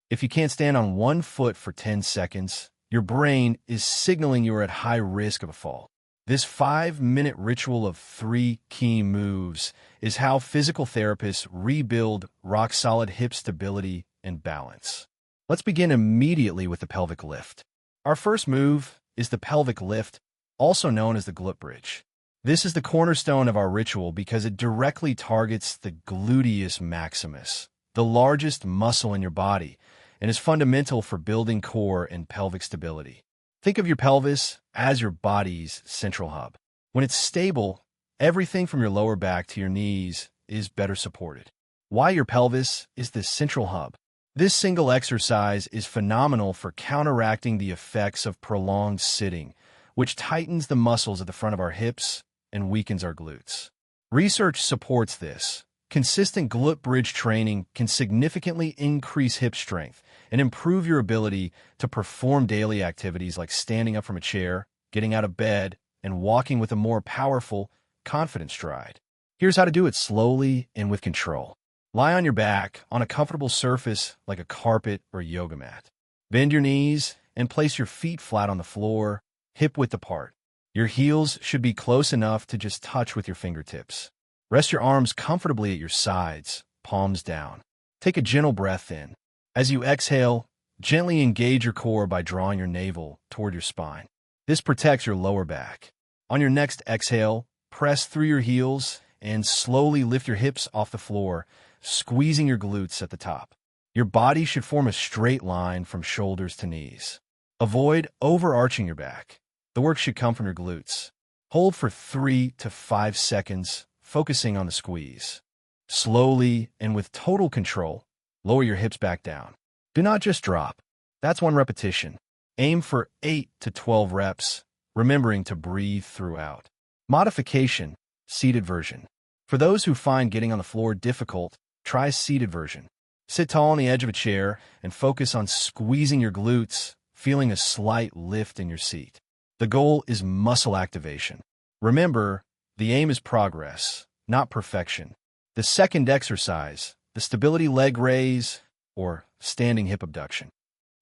If you can't stand on one foot for 10 seconds, your brain is signaling you are at high risk of a fall. This 5-minute ritual of 3 key moves is how physical therapists rebuild rock-solid hip stability and balance. Let's begin immediately with the pelvic lift. Our first move is the pelvic lift, also known as the glute bridge. This is the cornerstone of our ritual because it directly targets the gluteus maximus, the largest muscle in your body, and is fundamental for building core and pelvic stability. Think of your pelvis as your body's central hub. When it's stable, everything from your lower back to your knees is better supported. Why your pelvis is the central hub? This single exercise is phenomenal for counteracting the effects of prolonged sitting, which tightens the muscles at the front of our hips and weakens our glutes. Research supports this. Consistent glute bridge training can significantly increase hip strength and improve your ability to perform daily activities like standing up from a chair, getting out of bed, and walking with a more powerful, confident stride. Here's how to do it slowly and with control. Lie on your back on a comfortable surface like a carpet or yoga mat. Bend your knees and place your feet flat on the floor, hip-width apart. Your heels should be close enough to just touch with your fingertips. Rest your arms comfortably at your sides, palms down. Take a gentle breath in. As you exhale, gently engage your core by drawing your navel toward your spine. This protects your lower back. On your next exhale, press through your heels and slowly lift your hips off the floor, squeezing your glutes at the top. Your body should form a straight line from shoulders to knees. Avoid overarching your back. The work should come from your glutes. Hold for 3 to 5 seconds, focusing on the squeeze. Slowly and with total control, lower your hips back down. Do not just drop. That's 1 repetition. Aim for 8 to 12 reps, remembering to breathe throughout. Modification, seated version. For those who find getting on the floor difficult, try seated version. Sit tall on the edge of a chair and focus on squeezing your glutes, feeling a slight lift in your seat. The goal is muscle activation. Remember, the aim is progress, not perfection. The second exercise, the stability leg raise or standing hip abduction.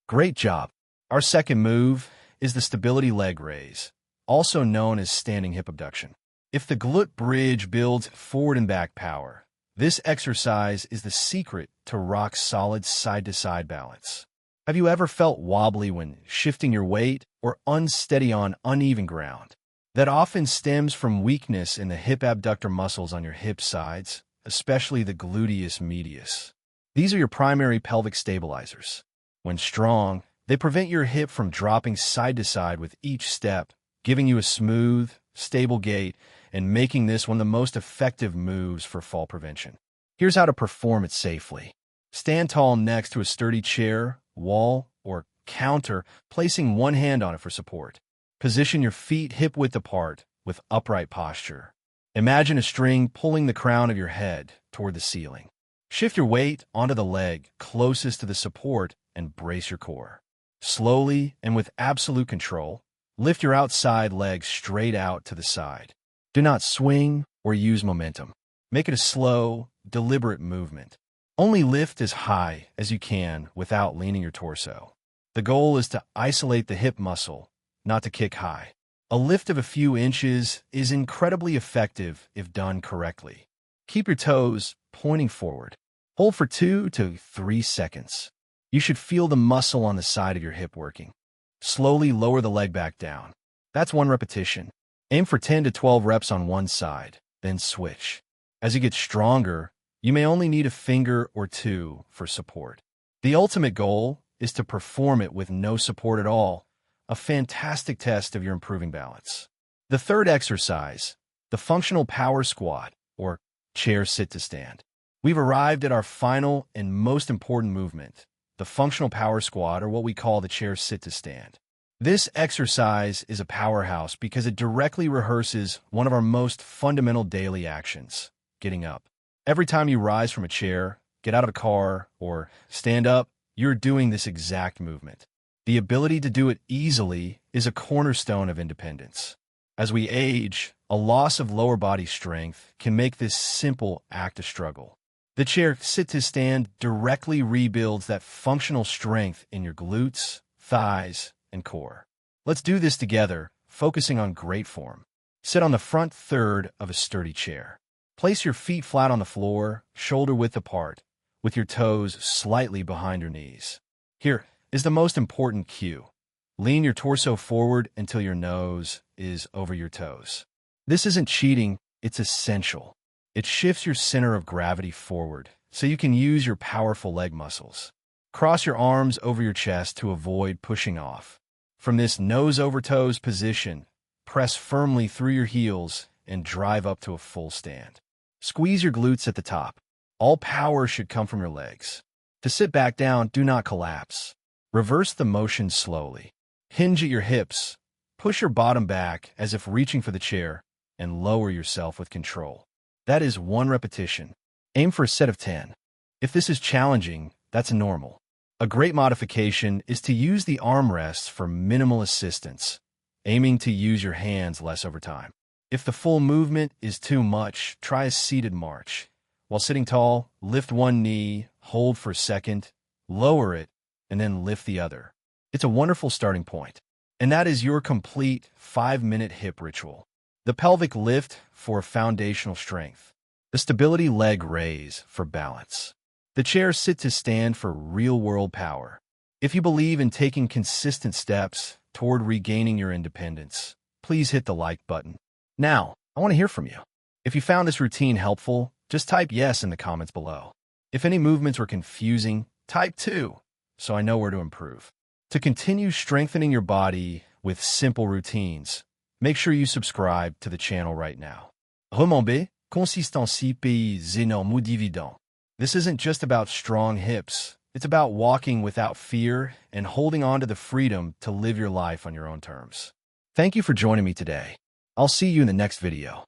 Great job. Our second move is the stability leg raise, also known as standing hip abduction. If the glute bridge builds forward and back power, this exercise is the secret to rock-solid side-to-side balance. Have you ever felt wobbly when shifting your weight or unsteady on uneven ground? That often stems from weakness in the hip abductor muscles on your hip sides, especially the gluteus medius. These are your primary pelvic stabilizers. When strong, they prevent your hip from dropping side to side with each step, giving you a smooth, stable gait and making this one of the most effective moves for fall prevention. Here's how to perform it safely. Stand tall next to a sturdy chair, wall, or counter, placing one hand on it for support. Position your feet hip-width apart with upright posture. Imagine a string pulling the crown of your head toward the ceiling. Shift your weight onto the leg closest to the support and brace your core. Slowly and with absolute control, lift your outside leg straight out to the side. Do not swing or use momentum. Make it a slow, deliberate movement. Only lift as high as you can without leaning your torso. The goal is to isolate the hip muscle, not to kick high. A lift of a few inches is incredibly effective if done correctly. Keep your toes pointing forward. Hold for 2 to 3 seconds. You should feel the muscle on the side of your hip working. Slowly lower the leg back down. That's 1 repetition. Aim for 10 to 12 reps on one side, then switch. As you get stronger, you may only need a finger or 2 for support. The ultimate goal is to perform it with no support at all, a fantastic test of your improving balance. The third exercise, the functional power squat, or chair sit to stand. We've arrived at our final and most important movement, the functional power squat, or what we call the chair sit to stand. This exercise is a powerhouse because it directly rehearses one of our most fundamental daily actions, getting up. Every time you rise from a chair, get out of a car, or stand up, you're doing this exact movement. The ability to do it easily is a cornerstone of independence. As we age, a loss of lower body strength can make this simple act a struggle. The chair CITED stand directly rebuilds that functional strength in your glutes, thighs, and core. Let's do this together, focusing on great form. Sit on the front third of a sturdy chair. Place your feet flat on the floor, shoulder-width apart, with your toes slightly behind your knees. Here is the most important cue. Lean your torso forward until your nose is over your toes. This isn't cheating, it's essential. It shifts your center of gravity forward, so you can use your powerful leg muscles. Cross your arms over your chest to avoid pushing off. From this nose-over-toes position, press firmly through your heels and drive up to a full stand. Squeeze your glutes at the top. All power should come from your legs. To sit back down, do not collapse. Reverse the motion slowly. Hinge at your hips. Push your bottom back as if reaching for the chair, and lower yourself with control. That is 1 repetition. Aim for a set of 10. If this is challenging, that's normal. A great modification is to use the armrests for minimal assistance, aiming to use your hands less over time. If the full movement is too much, try a seated march. While sitting tall, lift one knee, hold for a second, lower it, and then lift the other. It's a wonderful starting point. And that is your complete 5-minute hip ritual. The pelvic lift for foundational strength. The stability leg raise for balance. The chair CITED stand for real-world power. If you believe in taking consistent steps toward regaining your independence, please hit the like button. Now, I want to hear from you. If you found this routine helpful, just type yes in the comments below. If any movements were confusing, type 2, so I know where to improve. To continue strengthening your body with simple routines, make sure you subscribe to the channel right now. Remember, consistency pays énormément dividend. This isn't just about strong hips. It's about walking without fear and holding on to the freedom to live your life on your own terms. Thank you for joining me today. I'll see you in the next video.